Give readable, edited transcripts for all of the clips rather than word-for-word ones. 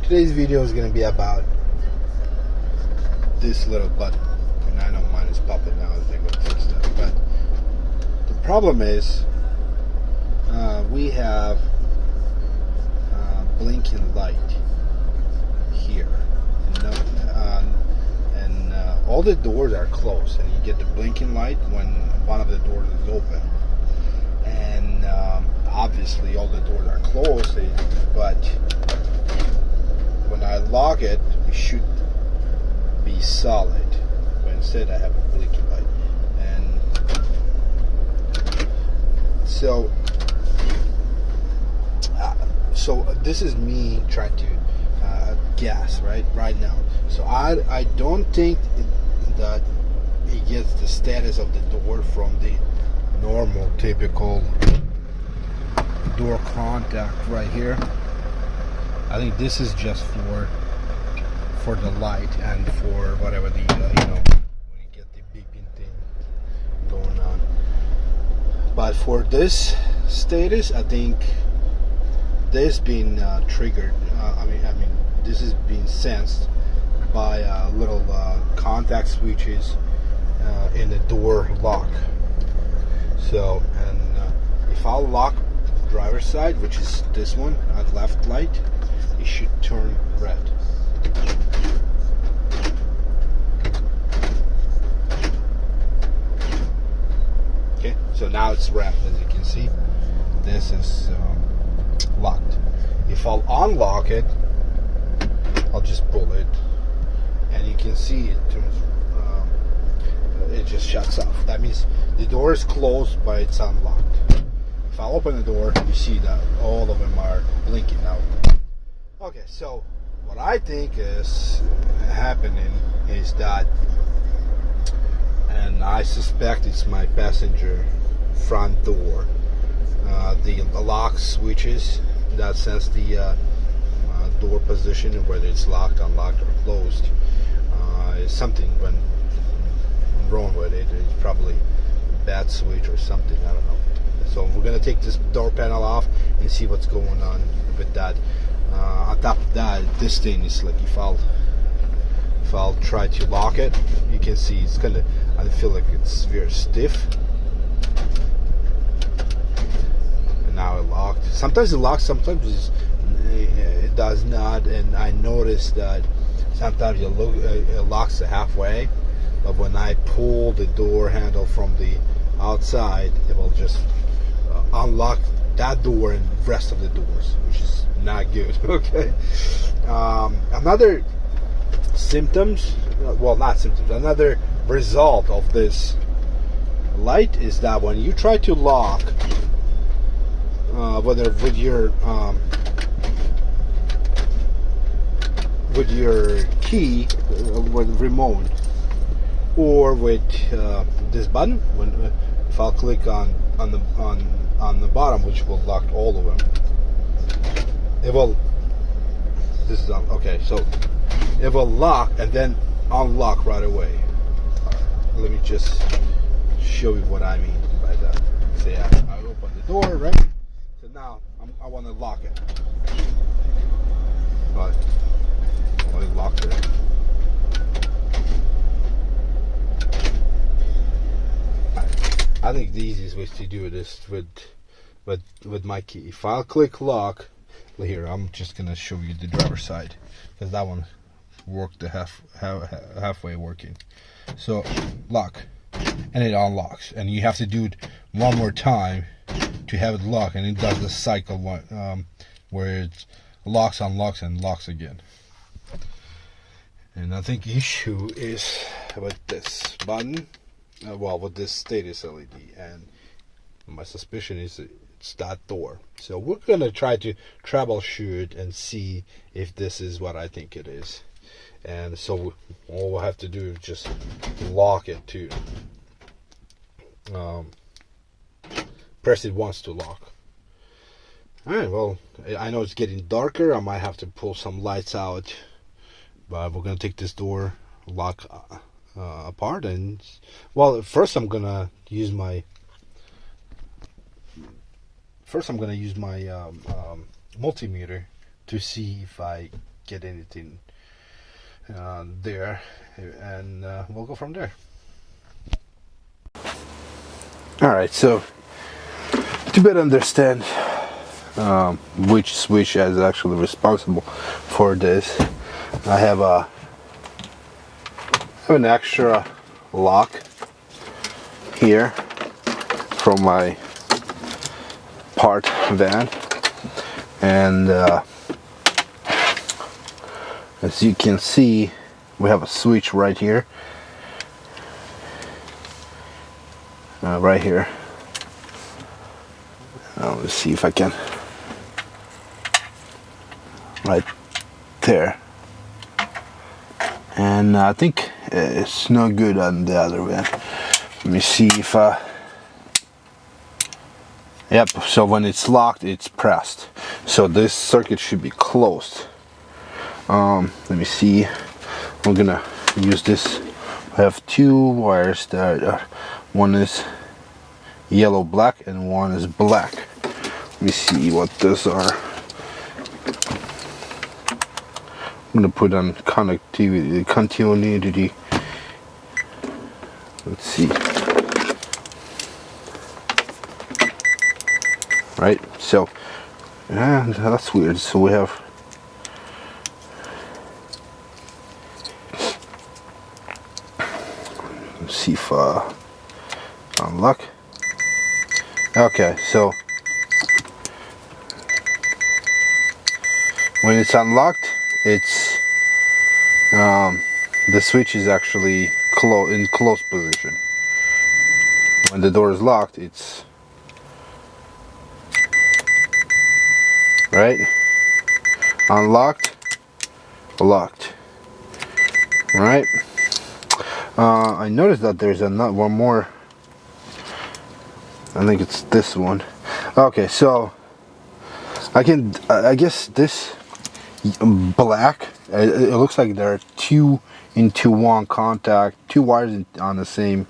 Today's video is going to be about this little button, and I know mine is popping now. They're going to fix that, but the problem is we have blinking light here, and all the doors are closed, and you get the blinking light when one of the doors is open, and obviously all the doors are closed, but when I lock it, it should be solid, but instead I have a blinking light. And so this is me trying to guess right now. So I don't think that it gets the status of the door from the normal typical door contact right here. I think this is just for the light and for whatever the when you get the beeping thing going on. But for this status, I think this being triggered. I mean this is being sensed by little contact switches in the door lock. So, and if I'll lock driver's side, which is this one at left light, it should turn red. Okay, so now it's red, as you can see. This is locked. If I'll unlock it, I'll just pull it, and you can see it turns. It just shuts off. That means the door is closed, but it's unlocked. If I open the door, you see that all of them are blinking now. Okay, so what I think is happening is that, and I suspect it's my passenger front door, the lock switches that sense the door position and whether it's locked, unlocked, or closed. Is something went wrong with it. It's probably a bad switch or something, I don't know. So we're going to take this door panel off and see what's going on with that. On top of that, this thing is like, if I'll try to lock it, you can see it's gonna, I feel like it's very stiff. And now it locked. Sometimes it locks, sometimes it does not. And I noticed that sometimes it locks halfway, but when I pull the door handle from the outside, it will just unlock that door and the rest of the doors, which is not good. Okay. Another another result of this light is that when you try to lock, whether with your key, with remote, or with this button, if I'll click on the bottom, which will lock all of them, it will. This is okay. So it will lock and then unlock right away. Let me just show you what I mean by that. Say I open the door, right? So now I want to lock it, but I locked it. I think the easiest way to do this with my key. If I'll click lock, here I'm just gonna show you the driver's side, because that one worked the halfway working. So lock, and it unlocks, and you have to do it one more time to have it lock, and it does the cycle one where it locks, unlocks, and locks again. And I think the issue is with this button. With this status LED, and my suspicion is it's that door. So we're gonna try to troubleshoot and see if this is what I think it is. And so all we'll have to do is just lock it to press it once to lock. Alright, well, I know it's getting darker. I might have to pull some lights out, but we're gonna take this door lock apart, and well, first I'm gonna use my multimeter to see if I get anything there, and we'll go from there. Alright, so to better understand which switch is actually responsible for this, I have an extra lock here from my part van, and as you can see, we have a switch right here, right here. Let's see if I can, right there, and I think it's no good on the other van. Let me see if yep, so when it's locked, it's pressed, so this circuit should be closed. Let me see, we're gonna use this. I have two wires that are, one is yellow black and one is black. Let me see what those are. I'm gonna put on continuity. Let's see. Right, so yeah, that's weird. So we have, let's see if unlock. Okay, so when it's unlocked, it's the switch is actually in closed position. When the door is locked, it's right, unlocked, locked. Right. I noticed that there's one more. I think it's this one. Okay, so I guess this black, it looks like there are 2-in-1 contact, two wires on the same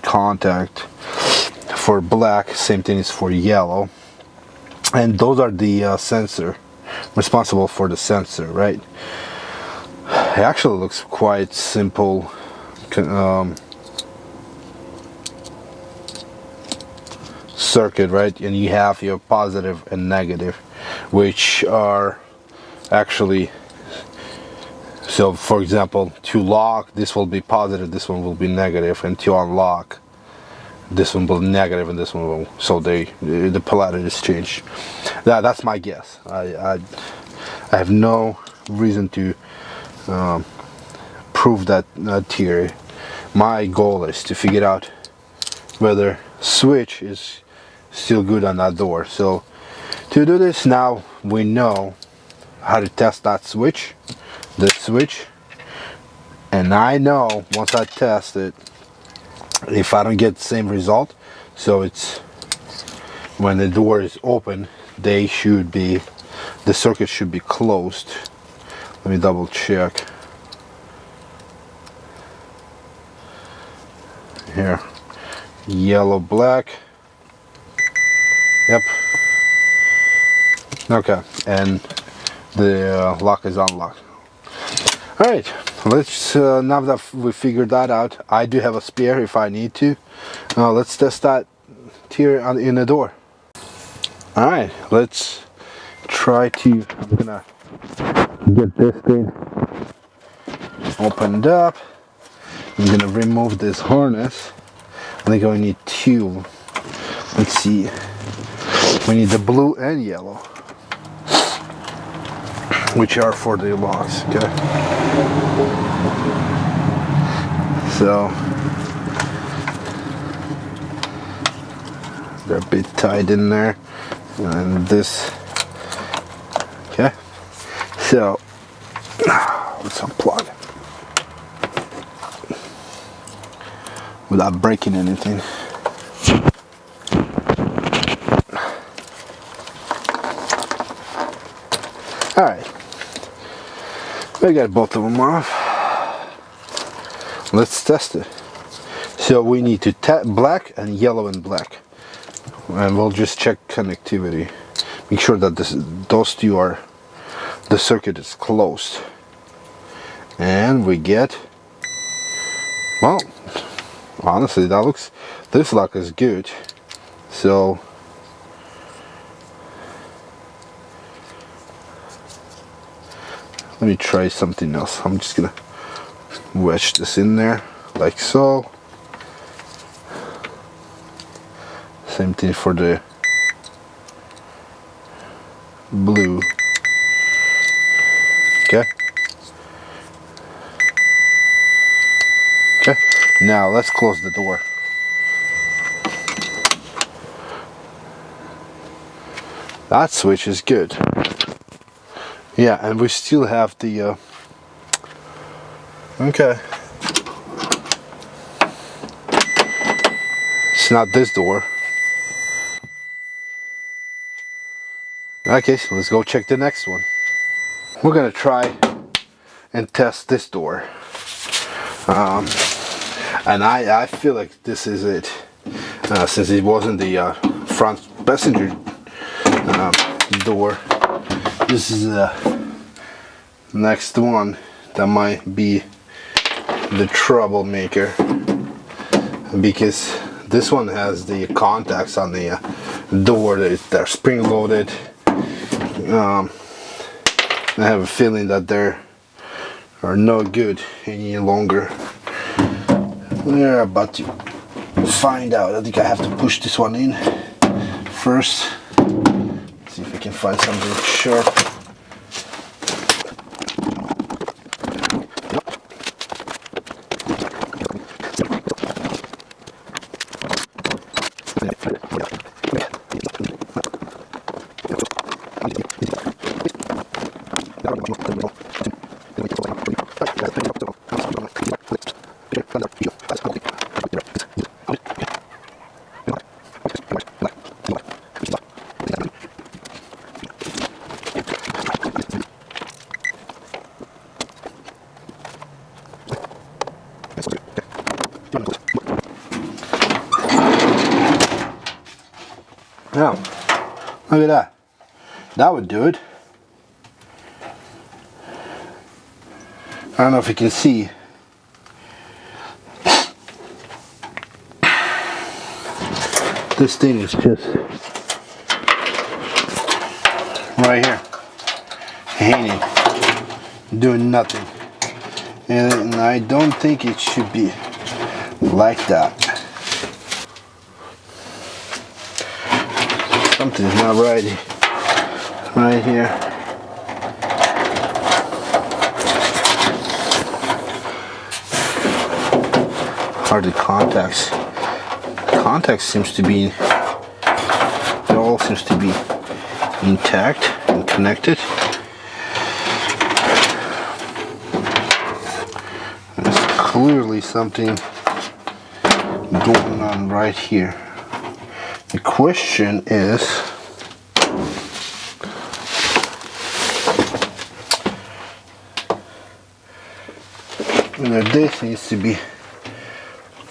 contact for black. Same thing is for yellow, and those are the sensor, responsible for the sensor, right? It actually looks quite simple. Circuit, right? And you have your positive and negative, which are actually, so for example, to lock, this will be positive, this one will be negative, and to unlock, this one will be negative and this one will, so the polarity is changed. That's my guess. I have no reason to prove that theory. My goal is to figure out whether switch is still good on that door. So to do this, now we know how to test that switch, this switch, and I know once I test it, if I don't get the same result, so it's when the door is open, the circuit should be closed. Let me double check here. Yellow, black. Yep. Okay, and the lock is unlocked. All right, let's now that we figured that out, I do have a spare if I need to. Let's test that here in the door. All right, let's try to. I'm gonna get this thing opened up. I'm gonna remove this harness. I think I need two. Let's see. We need the blue and yellow, which are for the locks. Okay. So they're a bit tight in there, and this. Okay. So let's unplug without breaking anything. Alright, we got both of them off. Let's test it. So we need to black and yellow and black, and we'll just check connectivity. Make sure that those two are the the circuit is closed. And we get, well, honestly, this lock is good. So let me try something else. I'm just gonna wedge this in there like so. Same thing for the blue. Okay. Okay. Now let's close the door. That switch is good. Yeah, and we still have the okay. It's not this door. Okay, so let's go check the next one. We're gonna try and test this door. And I feel like this is it. Since it wasn't the front passenger door, this is the next one that might be the troublemaker, because this one has the contacts on the door they're spring loaded. I have a feeling that they are no good any longer. We're about to find out. I think I have to push this one in first. See if I can find something sharp. Now, look at that. That would do it. I don't know if you can see. This thing is just right here, hanging, doing nothing. And I don't think it should be like that. Something's not right here. Hardly contacts. Contact seems to be, it all seems to be intact and connected. There's clearly something going on right here. The question is, whether this needs to be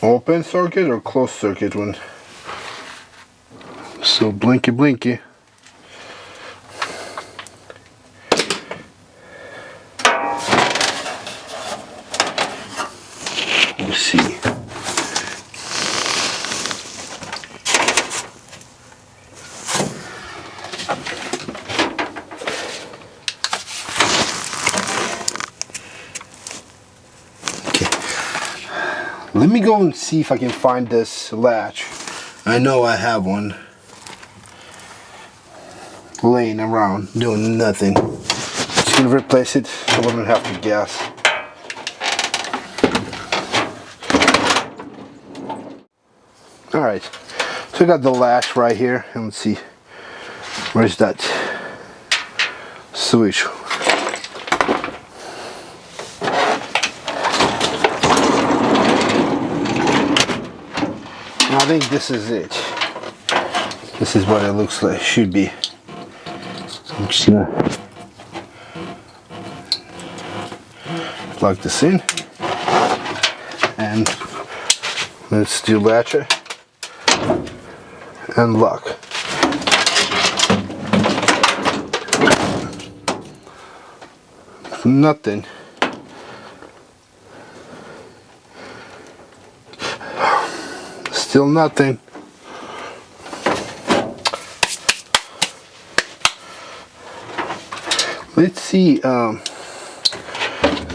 open circuit or closed circuit one. So blinky blinky. Let's see. Let me go and see if I can find this latch. I know I have one laying around doing nothing. Just gonna replace it so I don't have to guess. Alright, so I got the latch right here, and let's see, where's that switch? I think this is it. This is what it looks like, should be. I'm just gonna plug this in and let's delatch it and lock. Nothing. Still nothing. Let's see the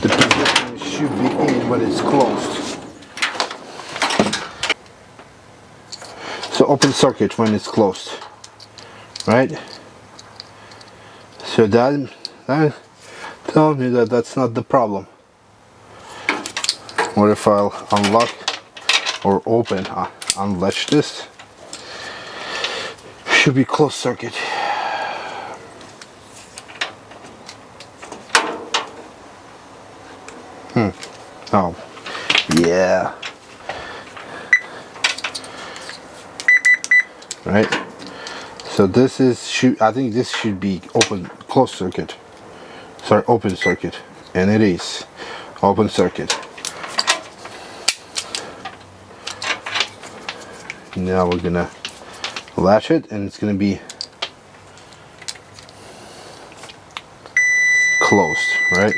position it should be in when it's closed. So open circuit when it's closed, right? So that tells me that that's not the problem. What if I'll unlock or open, unlatch this? Should be closed circuit. Oh, yeah. Right. So this is I think this should be closed circuit. Sorry, open circuit, and it is open circuit. Now we're gonna latch it, and it's gonna be closed right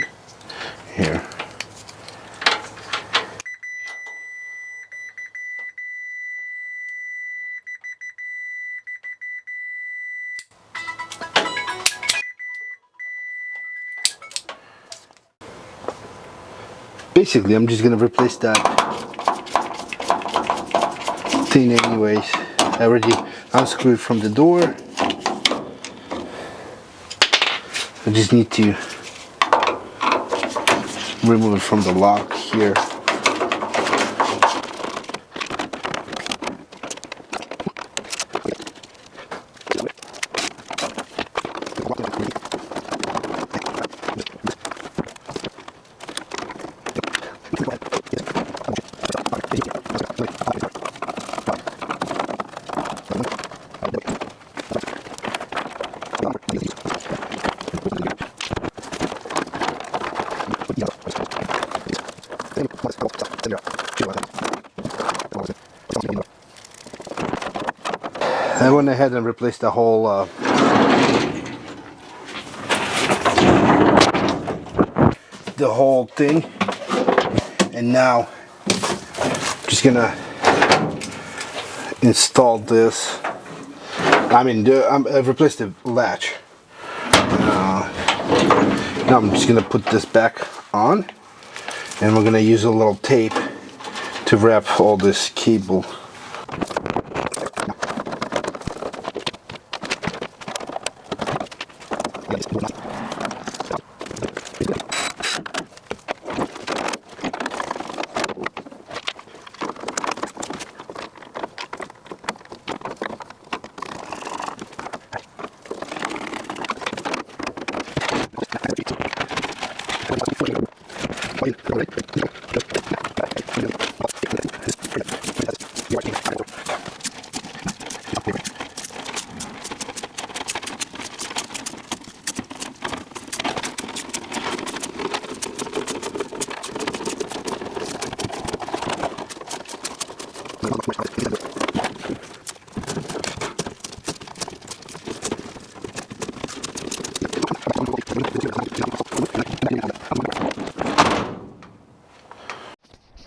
here. Basically, I'm just gonna replace that thing anyways. I already unscrewed from the door. I just need to remove it from the lock here. I went ahead and replaced the whole thing, and now I'm just gonna install this. I've replaced the latch. Now I'm just gonna put this back on, and we're gonna use a little tape to wrap all this cable.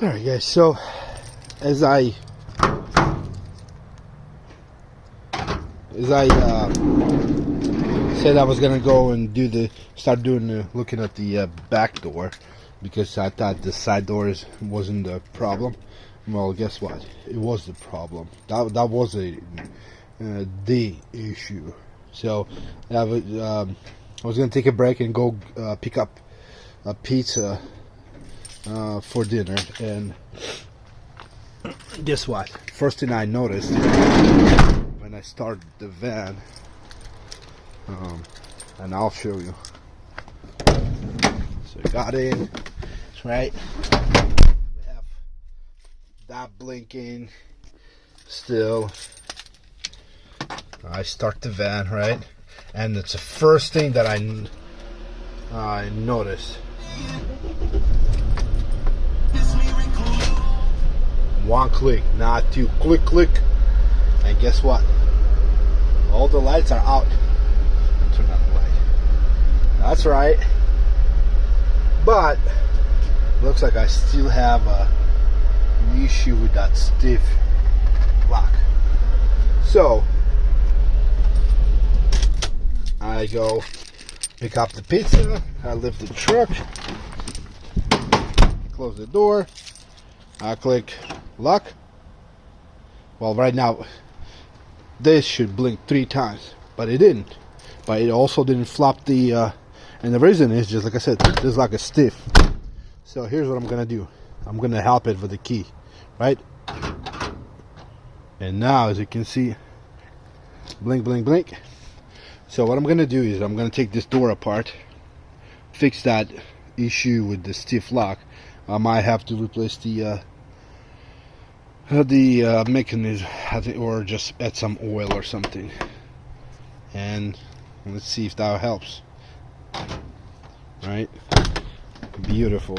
Alright guys, so as I said I was gonna go and start looking at the back door, because I thought the side doors wasn't the problem. Well, guess what? It was the problem. That was the issue. So I was gonna take a break and go pick up a pizza for dinner, and guess what? First thing I noticed when I started the van, and I'll show you. So I got in, right? We have that blinking still. I start the van, right? And it's the first thing that I noticed. One click, not two. Click, and guess what? All the lights are out. Turn on the light. That's right. but looks like I still have an issue with that stiff lock. So I go pick up the pizza, I lift the truck, close the door, I click lock. Well, right now this should blink 3 times, but it didn't. But it also didn't flop the and the reason is, just like I said, this lock is stiff. So here's what I'm gonna do. I'm gonna help it with the key, right? And now, as you can see, blink, blink, blink. So what I'm gonna do is I'm gonna take this door apart, fix that issue with the stiff lock. I might have to replace the mechanism, or just add some oil or something. And let's see if that helps. Right? Beautiful.